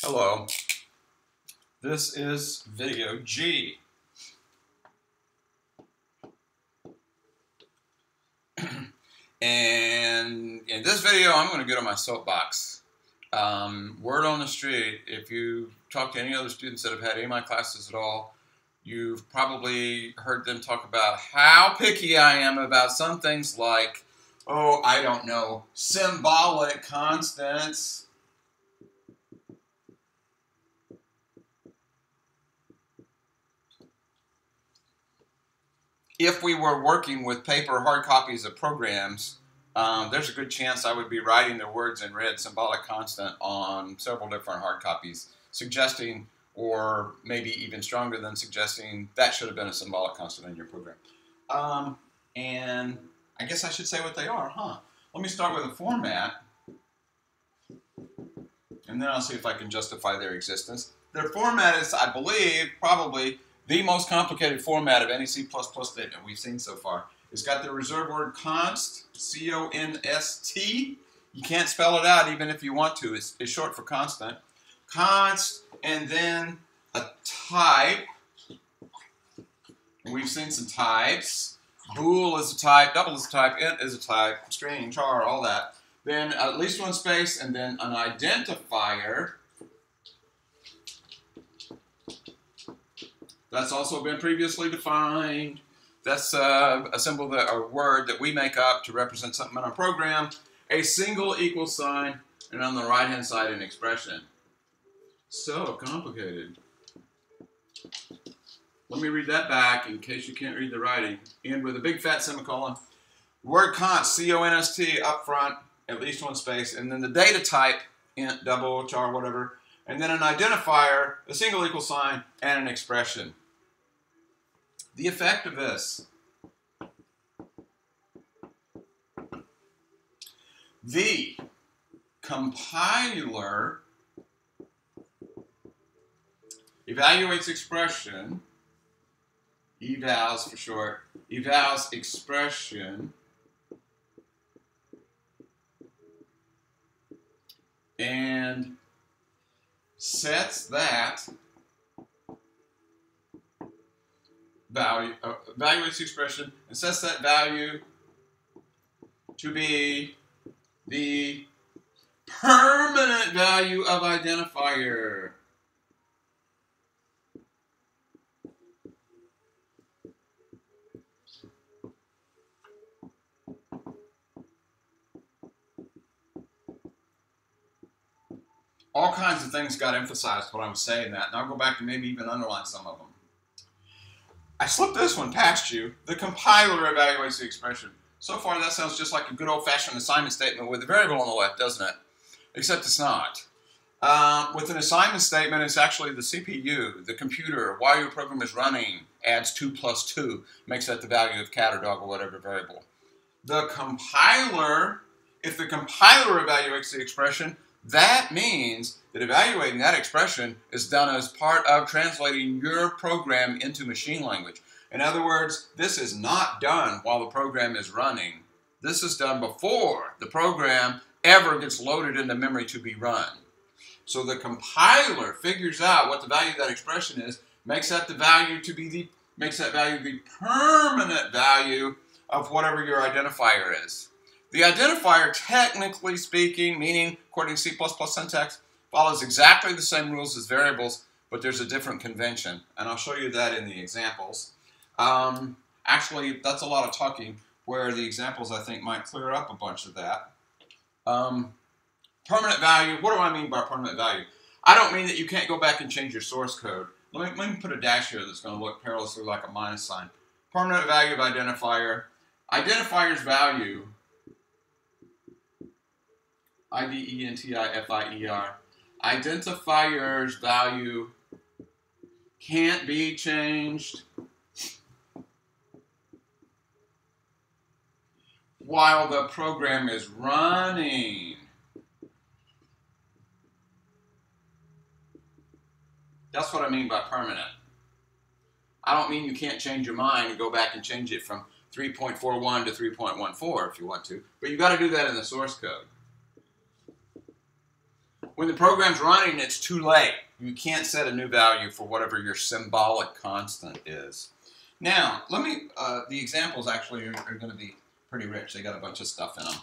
Hello, this is video G. And in this video, I'm going to get on my soapbox. Word on the street, if you talk to any other students that have had any of my classes at all, you've probably heard them talk about how picky I am about some things like, oh, I don't know, symbolic constants. If we were working with paper hard copies of programs, there's a good chance I would be writing the words in red symbolic constant on several different hard copies, suggesting, or maybe even stronger than suggesting, that should have been a symbolic constant in your program. And I guess I should say what they are, huh? Let me start with a format, and then I'll see if I can justify their existence. Their format is, I believe, probably the most complicated format of any C++ statement we've seen so far. It's got the reserved word const, C-O-N-S-T. You can't spell it out even if you want to. It's short for constant. Const, and then a type. We've seen some types. Bool is a type, double is a type, int is a type, string, char, all that. Then at least one space, and then an identifier. That's also been previously defined. That's a symbol, a word that we make up to represent something in our program. A single equal sign, and on the right-hand side, an expression. So complicated. Let me read that back in case you can't read the writing. End with a big fat semicolon. Word const, C-O-N-S-T, up front, at least one space, and then the data type, int, double, char, whatever, and then an identifier, a single equal sign, and an expression. The effect of this. The compiler evaluates expression, evals for short, evals expression, and sets that value, evaluates the expression, and sets that value to be the permanent value of identifier. All kinds of things got emphasized when I was saying that, and I'll go back and maybe even underline some of them. I slipped this one past you. The compiler evaluates the expression. So far, that sounds just like a good old-fashioned assignment statement with a variable on the left, doesn't it? Except it's not. With an assignment statement, it's actually the CPU, the computer, while your program is running, adds 2 plus 2, makes that the value of cat or dog or whatever variable. The compiler, if the compiler evaluates the expression, that means that evaluating that expression is done as part of translating your program into machine language. In other words, this is not done while the program is running. This is done before the program ever gets loaded into memory to be run. So the compiler figures out what the value of that expression is, makes that value the permanent value of whatever your identifier is. The identifier, technically speaking, meaning according to C++ syntax, follows exactly the same rules as variables, but there's a different convention, and I'll show you that in the examples. Actually, that's a lot of talking, where the examples, I think, might clear up a bunch of that. Permanent value, what do I mean by permanent value? I don't mean that you can't go back and change your source code. Let me put a dash here that's going to look perilously like a minus sign. Permanent value of identifier. Identifier's value, I-D-E-N-T-I-F-I-E-R. Identifier's value can't be changed while the program is running. That's what I mean by permanent. I don't mean you can't change your mind and go back and change it from 3.41 to 3.14 if you want to, but you've got to do that in the source code. When the program's running, it's too late. You can't set a new value for whatever your symbolic constant is. Now, the examples actually are going to be pretty rich. They got a bunch of stuff in them.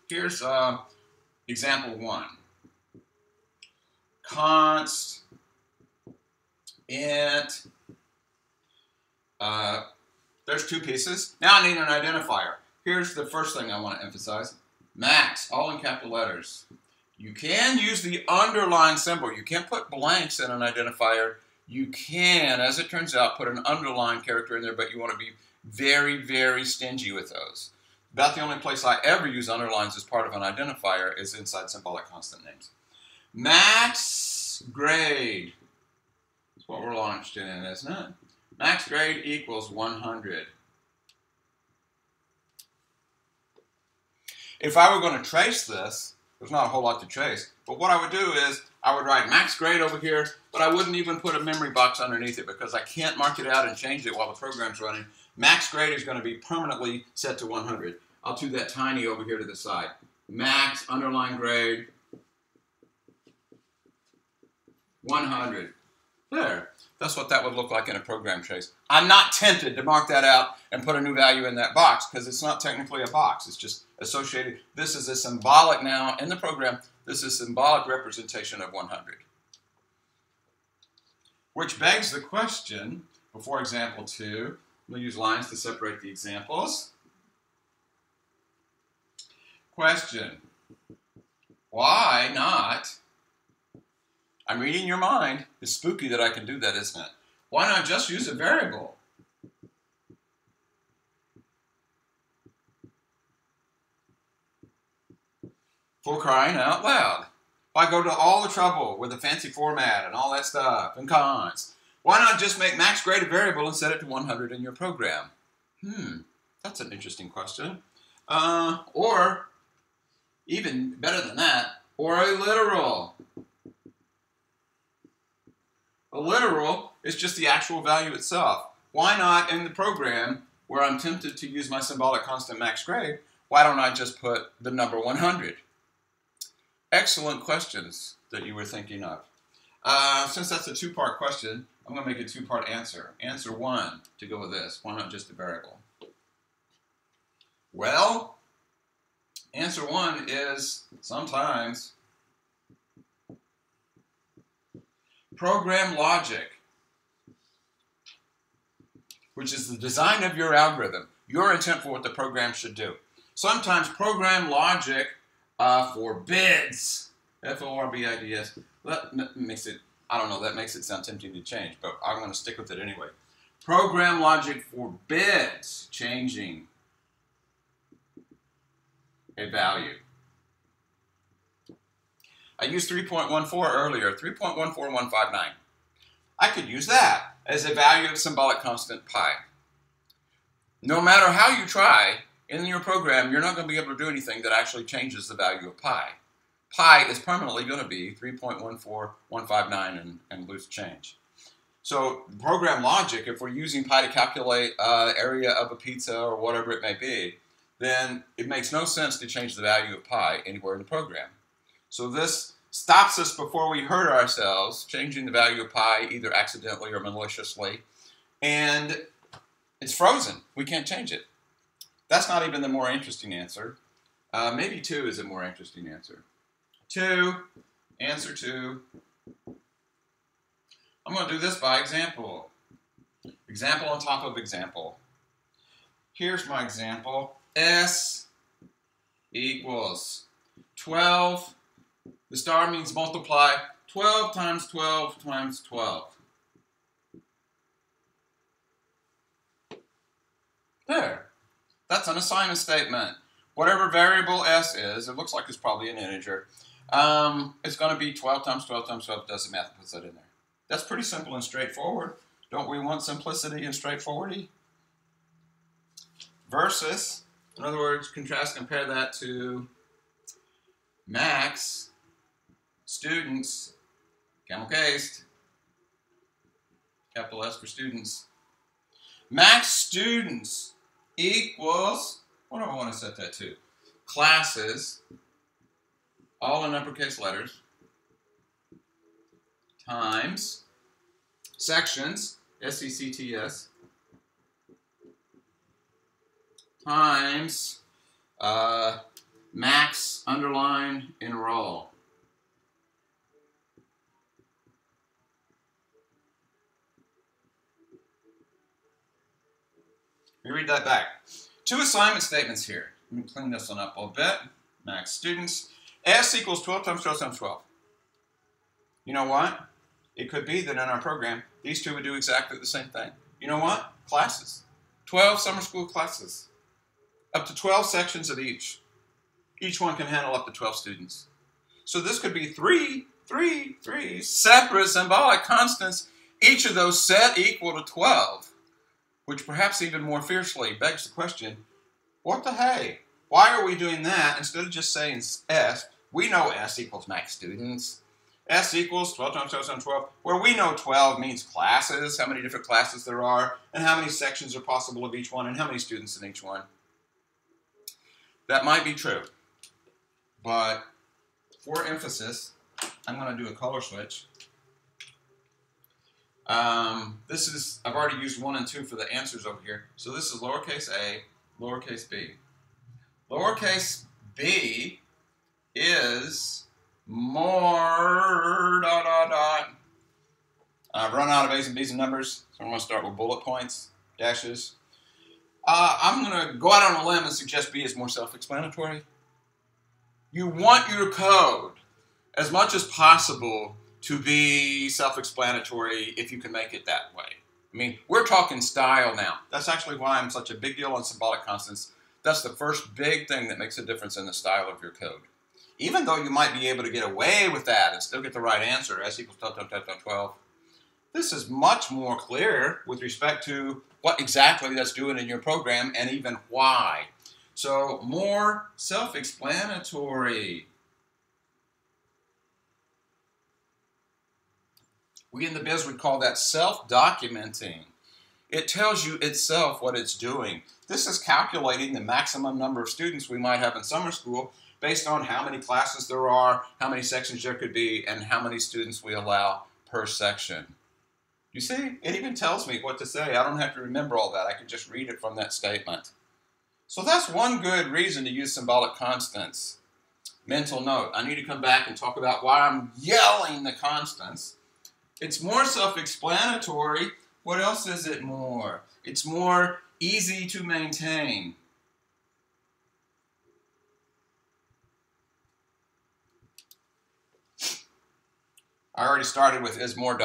Here's example 1. Const int. There's 2 pieces. Now I need an identifier. Here's the first thing I want to emphasize. Max, all in capital letters. You can use the underline symbol. You can't put blanks in an identifier. You can, as it turns out, put an underline character in there, but you want to be very, very stingy with those. About the only place I ever use underlines as part of an identifier is inside symbolic constant names. Max grade. That's what we're launched in, isn't it? Max grade equals 100. If I were going to trace this, there's not a whole lot to trace, but what I would do is I would write max grade over here, but I wouldn't even put a memory box underneath it because I can't mark it out and change it while the program's running. Max grade is going to be permanently set to 100. I'll do that tiny over here to the side. Max underline grade 100. There. That's what that would look like in a program trace. I'm not tempted to mark that out and put a new value in that box because it's not technically a box. It's just associated. This is a symbolic now in the program. This is a symbolic representation of 100. Which begs the question, before example 2, we'll use lines to separate the examples. Question, why not? I'm reading your mind. It's spooky that I can do that, isn't it? Why not just use a variable? For crying out loud. Why go to all the trouble with the fancy format and all that stuff and cons? Why not just make max grade a variable and set it to 100 in your program? That's an interesting question. Or, even better than that, or a literal. A literal is just the actual value itself. Why not in the program where I'm tempted to use my symbolic constant max grade, why don't I just put the number 100? Excellent questions that you were thinking of. Since that's a 2-part question, I'm going to make a 2-part answer. Answer 1 to go with this. Why not just a variable? Well, answer 1 is sometimes program logic, which is the design of your algorithm, your intent for what the program should do. Sometimes program logic forbids, F-O-R-B-I-D-S, that makes it, I don't know, that makes it sound tempting to change, but I'm going to stick with it anyway. Program logic forbids changing a value. I used 3.14 earlier, 3.14159. I could use that as a value of symbolic constant pi. No matter how you try, in your program, you're not going to be able to do anything that actually changes the value of pi. Pi is permanently going to be 3.14159 and loose change. So program logic, if we're using pi to calculate area of a pizza or whatever it may be, then it makes no sense to change the value of pi anywhere in the program. So this stops us before we hurt ourselves, changing the value of pi either accidentally or maliciously, and it's frozen. We can't change it. That's not even the more interesting answer. Maybe 2 is a more interesting answer. 2, answer 2. I'm going to do this by example. Example on top of example. Here's my example. S equals 12. The star means multiply. 12 times 12 times 12. There. That's an assignment statement. Whatever variable S is, it looks like it's probably an integer. It's going to be 12 times 12 times 12. Does the math and puts that in there. That's pretty simple and straightforward. Don't we want simplicity and straightforwardity? Versus, in other words, compare that to max students, camel cased, capital S for students. Max students equals, what do I want to set that to? Classes all in uppercase letters, times sections, S-E-C-T-S, times max underline enroll. Let me read that back. Two assignment statements here. Let me clean this one up a little bit. Max students. S equals 12 times 12 times 12. You know what? It could be that in our program, these two would do exactly the same thing. You know what? Classes. 12 summer school classes. Up to 12 sections of each. Each one can handle up to 12 students. So this could be three separate symbolic constants, each of those set equal to 12, which perhaps even more fiercely begs the question, what the hey? Why are we doing that instead of just saying S? We know S equals max students. S equals 12 times 12 times 12, where we know 12 means classes, how many different classes there are, and how many sections are possible of each one, and how many students in each one. That might be true, but for emphasis, I'm going to do a color switch. I've already used 1 and 2 for the answers over here, so this is lowercase a, lowercase b. Lowercase b is more ... I've run out of A's and B's and numbers, so I'm going to start with bullet points, dashes. I'm going to go out on a limb and suggest B is more self-explanatory. You want your code as much as possible to be self-explanatory if you can make it that way. I mean, we're talking style now. That's actually why I'm such a big deal on symbolic constants. That's the first big thing that makes a difference in the style of your code. Even though you might be able to get away with that and still get the right answer, S equals 12 times 12 times 12, this is much more clear with respect to what exactly that's doing in your program and even why. So, more self-explanatory. We in the biz would call that self-documenting. It tells you itself what it's doing. This is calculating the maximum number of students we might have in summer school based on how many classes there are, how many sections there could be, and how many students we allow per section. You see, it even tells me what to say. I don't have to remember all that. I can just read it from that statement. So that's one good reason to use symbolic constants. Mental note, I need to come back and talk about why I'm yelling the constants. It's more self-explanatory. What else is it more? It's more easy to maintain. I already started with is more ...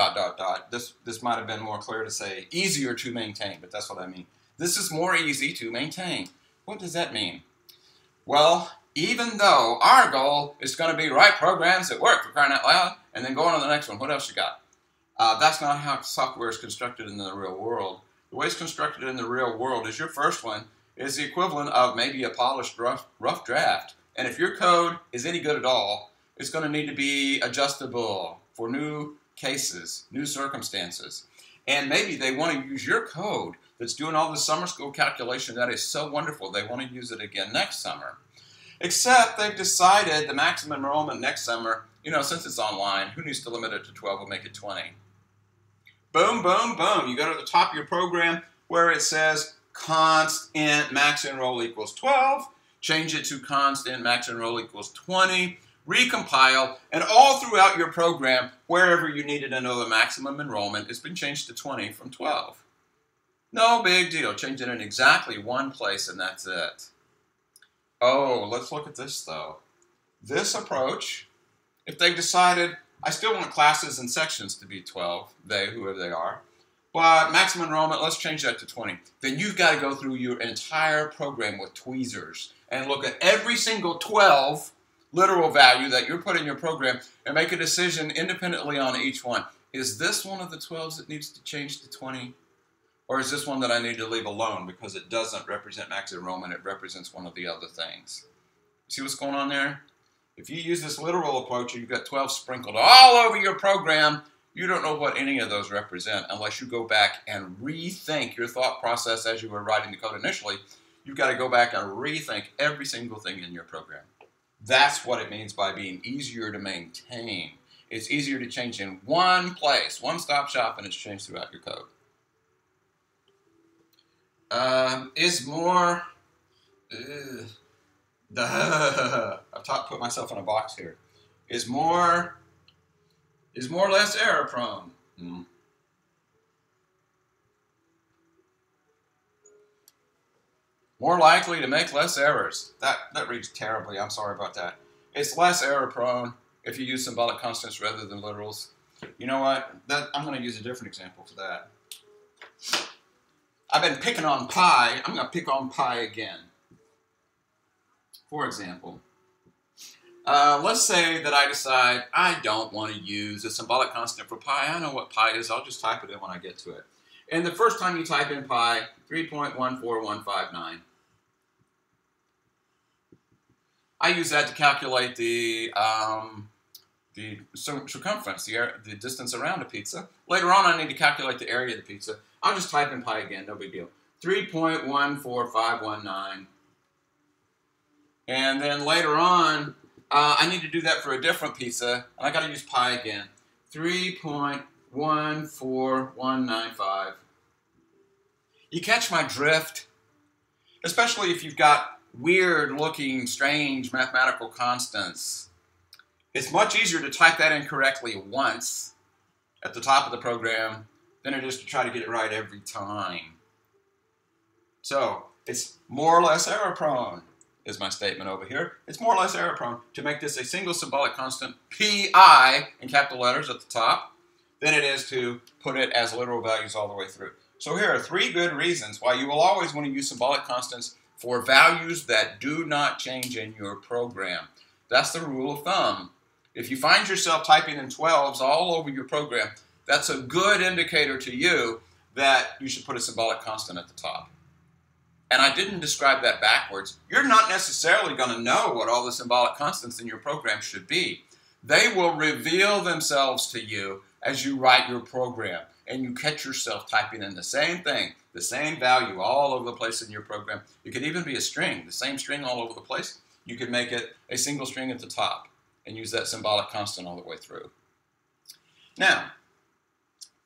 This might have been more clear to say easier to maintain, but that's what I mean. This is more easy to maintain. What does that mean? Well, even though our goal is going to be write programs that work, for crying out loud, and then go on to the next one. What else you got? That's not how software is constructed in the real world. The way it's constructed in the real world is your first one is the equivalent of maybe a polished rough draft. And if your code is any good at all, it's going to need to be adjustable for new cases, new circumstances. And maybe they want to use your code that's doing all the summer school calculation that is so wonderful, they want to use it again next summer. Except they've decided the maximum enrollment next summer, since it's online, who needs to limit it to 12? We'll make it 20. Boom, boom, boom. You go to the top of your program where it says const int max enroll equals 12. Change it to const int max enroll equals 20. Recompile, and all throughout your program, wherever you needed to know the maximum enrollment, it's been changed to 20 from 12. No big deal. Change it in exactly one place, and that's it. Oh, let's look at this, though. This approach, if they've decided, I still want classes and sections to be 12, whoever they are, but maximum enrollment, let's change that to 20. Then you've got to go through your entire program with tweezers and look at every single 12 literal value that you're putting in your program and make a decision independently on each one. Is this one of the 12s that needs to change to 20? Or is this one that I need to leave alone because it doesn't represent max enrollment, it represents one of the other things? See what's going on there? If you use this literal approach and you've got 12 sprinkled all over your program, you don't know what any of those represent unless you go back and rethink your thought process as you were writing the code initially. You've got to go back and rethink every single thing in your program. That's what it means by being easier to maintain. It's easier to change in one place, one-stop shop, and it's changed throughout your code. Is more... I've put myself in a box here. Is more less error prone? More likely to make less errors. That reads terribly. I'm sorry about that. It's less error prone if you use symbolic constants rather than literals. You know what? I'm going to use a different example for that. I've been picking on pi. I'm going to pick on pi again. For example, let's say that I decide I don't want to use a symbolic constant for pi. I know what pi is. I'll just type it in when I get to it. And the first time you type in pi, 3.14159. I use that to calculate the circumference, the distance around a pizza. Later on, I need to calculate the area of the pizza. I'll just type in pi again, no big deal. 3.14519. And then later on, I need to do that for a different pizza, and I got to use pi again. 3.14195. You catch my drift? Especially if you've got weird-looking, strange mathematical constants. It's much easier to type that in correctly once at the top of the program than it is to try to get it right every time. So, it's more or less error-prone, is my statement over here. It's more or less error-prone to make this a single symbolic constant, pi, in capital letters at the top, than it is to put it as literal values all the way through. So here are 3 good reasons why you will always want to use symbolic constants for values that do not change in your program. That's the rule of thumb. If you find yourself typing in 12s all over your program, that's a good indicator to you that you should put a symbolic constant at the top. And I didn't describe that backwards. You're not necessarily going to know what all the symbolic constants in your program should be. They will reveal themselves to you as you write your program. And you catch yourself typing in the same thing, the same value all over the place in your program. It could even be a string, the same string all over the place. You could make it a single string at the top and use that symbolic constant all the way through. Now,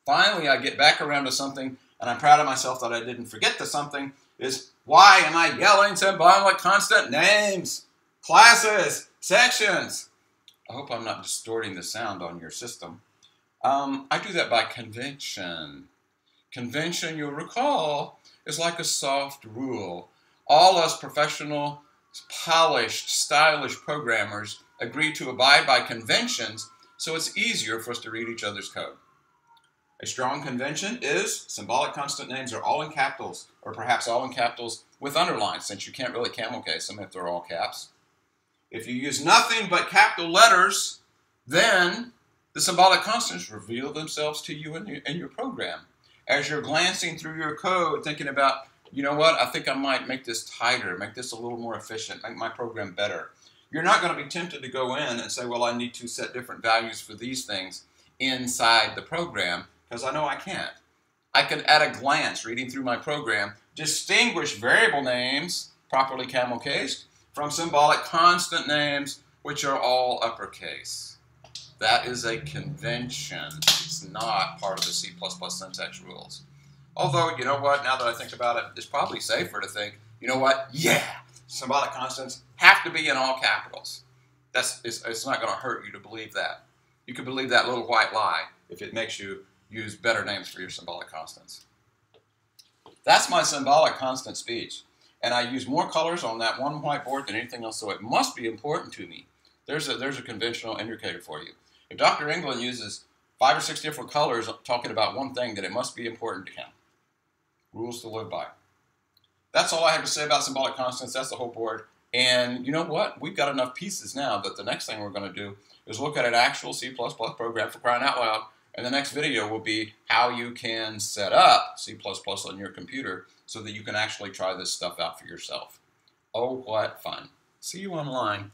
finally I get back around to something, and I'm proud of myself that I didn't forget the something, is why am I yelling symbolic constant names, classes, sections? I hope I'm not distorting the sound on your system. I do that by convention. Convention, you'll recall, is like a soft rule. All us professional, polished, stylish programmers agree to abide by conventions, so it's easier for us to read each other's code. A strong convention is symbolic constant names are all in capitals, or perhaps all in capitals with underlines, since you can't really camel case them if they're all caps. If you use nothing but capital letters, then the symbolic constants reveal themselves to you in your program. As you're glancing through your code, thinking about, you know what, I think I might make this tighter, make this a little more efficient, make my program better. You're not going to be tempted to go in and say, well, I need to set different values for these things inside the program, because I know I can't. I can, at a glance, reading through my program, distinguish variable names, properly camel-cased, from symbolic constant names, which are all uppercase. That is a convention. It's not part of the C++ syntax rules. Although, you know what, now that I think about it, it's probably safer to think, you know what, yeah, symbolic constants have to be in all capitals. It's not going to hurt you to believe that. You can believe that little white lie if it makes you use better names for your symbolic constants. That's my symbolic constant speech. And I use more colors on that one whiteboard than anything else, so it must be important to me. There's a conventional indicator for you. If Dr. England uses 5 or 6 different colors talking about one thing, then it must be important to him. Rules to live by. That's all I have to say about symbolic constants. That's the whole board. And you know what? We've got enough pieces now that the next thing we're going to do is look at an actual C++ program, for crying out loud. And the next video will be how you can set up C++ on your computer so that you can actually try this stuff out for yourself. Oh, what fun. See you online.